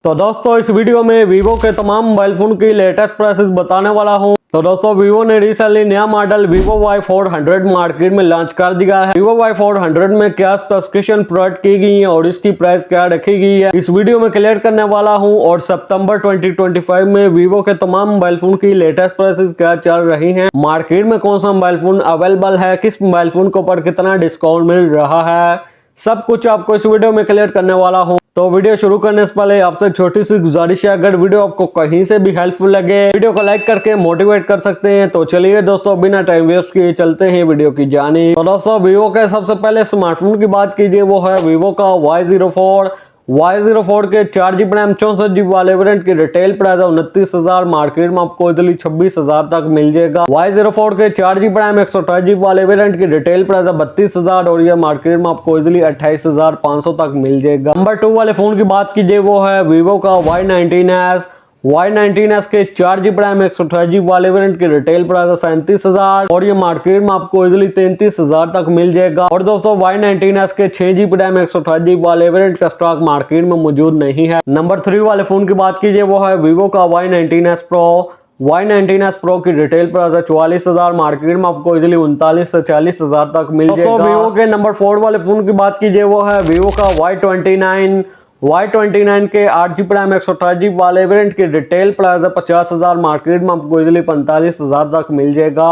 तो दोस्तों इस वीडियो में वीवो के तमाम मोबाइल फोन की लेटेस्ट प्राइसेस बताने वाला हूं। तो दोस्तों वीवो ने रिसेंटली नया मॉडल वीवो Y400 मार्केट में लॉन्च कर दिया है। वीवो Y400 में क्या स्पेसिफिकेशन प्रोवाइड की गई है और इसकी प्राइस क्या रखी गई है, इस वीडियो में क्लियर करने वाला हूं। और सितंबर 2025 में वीवो के तमाम मोबाइल फोन की लेटेस्ट प्राइसेस क्या चल रही है, मार्केट में कौन सा मोबाइल फोन अवेलेबल है, किस मोबाइल फोन के ऊपर कितना डिस्काउंट मिल रहा है, सब कुछ आपको इस वीडियो में क्लियर करने वाला हूं। तो वीडियो शुरू करने से पहले आपसे छोटी सी गुजारिश है, अगर वीडियो आपको कहीं से भी हेल्पफुल लगे वीडियो को लाइक करके मोटिवेट कर सकते हैं। तो चलिए दोस्तों बिना टाइम वेस्ट किए चलते हैं वीडियो की जानी। तो दोस्तों वीवो के सबसे पहले स्मार्टफोन की बात कीजिए, वो है वीवो का Y04 के 4GB रैम 64GB वाले वेरिएंट की रिटेल प्राइस है 29,000, मार्केट में आपको इजिली 26,000 तक मिल जाएगा। Y04 के 4GB रैम 128GB वाले वेरिएंट की रिटेल प्राइस है 32,000 और ये मार्केट में आपको इजिली 28,500 तक मिल जाएगा। नंबर 2 वाले फोन की बात कीजिए, वो है वीवो का Y19s के 4GB रैम 128GB वाले वेरिएंट की रिटेल प्राइस है 37,000 और ये मार्केट में आपको इजिली 33,000 तक मिल जाएगा। और दोस्तों Y19s के 6GB रैम 128GB वाले वेरिएंट का स्टॉक मार्केट में मौजूद नहीं है। नंबर 3 वाले फोन की बात कीजिए, वो है वीवो का Y19s Pro की रिटेल प्राइस है 44,000, मार्केट में आपको इजिली 39 से 40,000 तक मिल जाएगा। वीवो के नंबर 4 वाले फोन की बात कीजिए, वो है वीवो का Y29 के 8GB रैम 128GB वाले वेरिएंट की रिटेल प्राइस है 50,000, मार्केट में आपको इजिली 45,000 तक मिल जाएगा।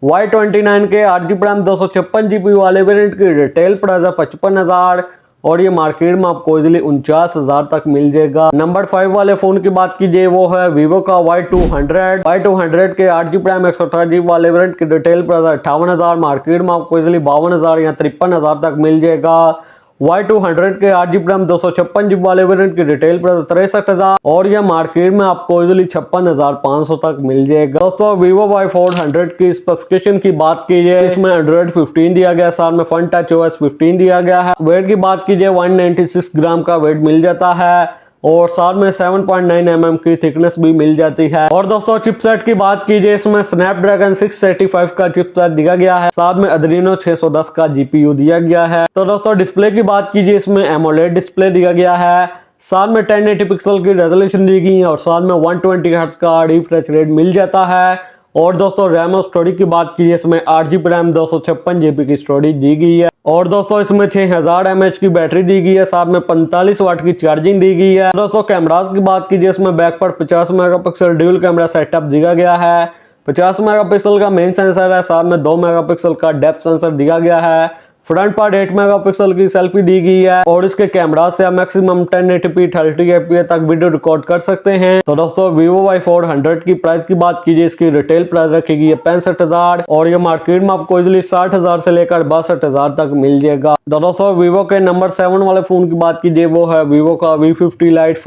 Y29 के 8GB रैम 256GB वाले वेरिएंट की रिटेल प्राइस है 55,000 और ये मार्केट में आपको इजिली 49,000 तक मिल जाएगा। नंबर 5 वाले फोन की बात कीजिए, वो है वीवो का Y200 के 8GB रैम 128GB वाले वेरिएंट की रिटेल प्राइस है 58,000, मार्केट में आपको इजिली 52,000 या 53,000 तक मिल जाएगा। Y200 के 8GB रैम 256GB वाले वेरिएंट की रिटेल प्राइस 63,000 और यह मार्केट में आपको इजिली 56,500 तक मिल जाएगा। दोस्तों वीवो Y400 की स्पेसिफिकेशन की बात कीजिए, इसमें Android 15 दिया गया, साथ में Fun Touch OS 15 दिया गया है। वेट की बात कीजिए 196 ग्राम का वेट मिल जाता है और साथ में 7.9 mm की थिकनेस भी मिल जाती है। और दोस्तों चिपसेट की बात कीजिए, इसमें स्नैपड्रैगन 685 का चिपसेट दिया गया है, साथ में Adreno 610 का GPU दिया गया है। तो दोस्तों डिस्प्ले की बात कीजिए, इसमें AMOLED डिस्प्ले दिया गया है, साथ में 1080 पिक्सल की रेजोल्यूशन दी गई है और साथ में 120 हर्ट्ज का रिफ्रेश रेट मिल जाता है। और दोस्तों रैम और स्टोरेज की बात कीजिए, इसमें 8GB रैम 256GB की स्टोरेज दी गई है और दोस्तों इसमें 6000 mAh की बैटरी दी गई है, साथ में 45 वाट की चार्जिंग दी गई है। दोस्तों कैमरास की बात कीजिए, इसमें बैक पर 50 मेगापिक्सल ड्यूल कैमरा सेटअप दिया गया है, 50 मेगापिक्सल का मेन सेंसर है, साथ में 2 मेगापिक्सल का डेप्थ सेंसर दिया गया है। फ्रंट पर 8 मेगापिक्सल की सेल्फी दी गई है और इसके कैमरा से आप मैक्सिमम 1080p 30fps तक वीडियो रिकॉर्ड कर सकते हैं। तो दोस्तों वीवो Y400 की प्राइस की बात कीजिए, इसकी रिटेल प्राइस रखी गई है 65,000 और ये मार्केट में आपको इजिली 60,000 से लेकर 62,000 तक मिल जाएगा। तो दोस्तों वीवो के नंबर 7 वाले फोन की बात कीजिए, वो है वीवो का V50 Lite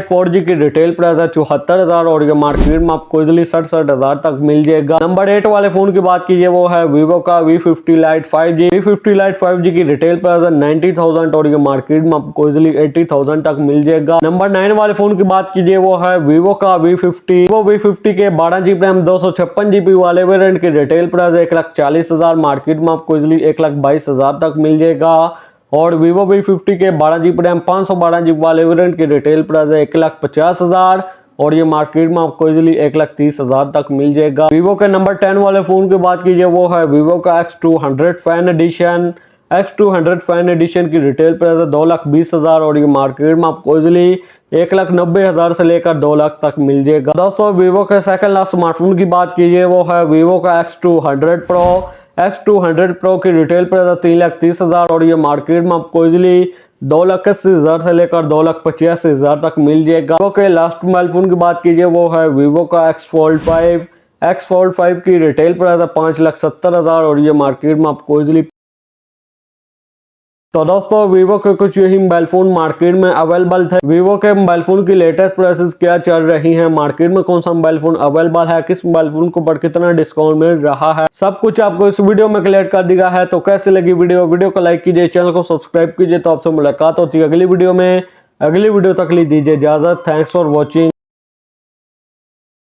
4G की रिटेल प्राइस है 74,000 और ये मार्केट में आपको इजिली 67,000 तक मिल जाएगा। नंबर 8 वाले फोन की बात कीजिए, वो है वीवो का V50 Lite 5G की रिटेल प्राइस है 90,000 और ये मार्केट में आपको इजिली 80,000 तक मिल जाएगा। नंबर 9 वाले फोन की बात कीजिए, वो है वीवो का V50 के 12GB रैम 256GB वाले वेरिएंट की रिटेल प्राइस 1,40,000, मार्केट में आपको इजिली 1,22,000 तक मिल जाएगा। और वीवो V50 के 12GB रैम 512GB वाले वेरिएंट की रिटेल प्राइस है 1,50,000 और ये मार्केट में आपको इजिली 1,30,000 तक मिल जाएगा। वीवो के नंबर 10 वाले फोन की बात कीजिए, वो है वीवो का X200 फैन एडिशन की रिटेल प्राइस है 2,20,000 और ये मार्केट में आपको इजिली 1,90,000 से लेकर 2 लाख तक मिल जाएगा। दोस्तों वीवो के सेकंड लास्ट स्मार्टफोन की बात कीजिए, वो है वीवो का X200 Pro की रिटेल प्राइस है 3,30,000 और ये मार्केट में आपको इजिली 2,80,000 से लेकर 2,85,000 तक मिल जाएगा। वीवो के लास्ट मोबाइल फोन की बात कीजिए, वो है वीवो का X Fold 5 की रिटेल प्राइस है 5,70,000 और ये मार्केट में आपको इजिली। तो दोस्तों वीवो के कुछ यही मोबाइल फोन मार्केट में अवेलेबल थे। वीवो के मोबाइल फोन की लेटेस्ट प्राइसेस क्या चल रही हैं, मार्केट में कौन सा मोबाइल फोन अवेलेबल है, किस मोबाइल फोन को पर कितना डिस्काउंट मिल रहा है, सब कुछ आपको इस वीडियो में क्लियर कर दिया है। तो कैसी लगी वीडियो को लाइक कीजिए, चैनल को सब्सक्राइब कीजिए। तो आपसे मुलाकात होती है अगली वीडियो में। अगली वीडियो तक ली दीजिए इजाजत। Thanks for watching.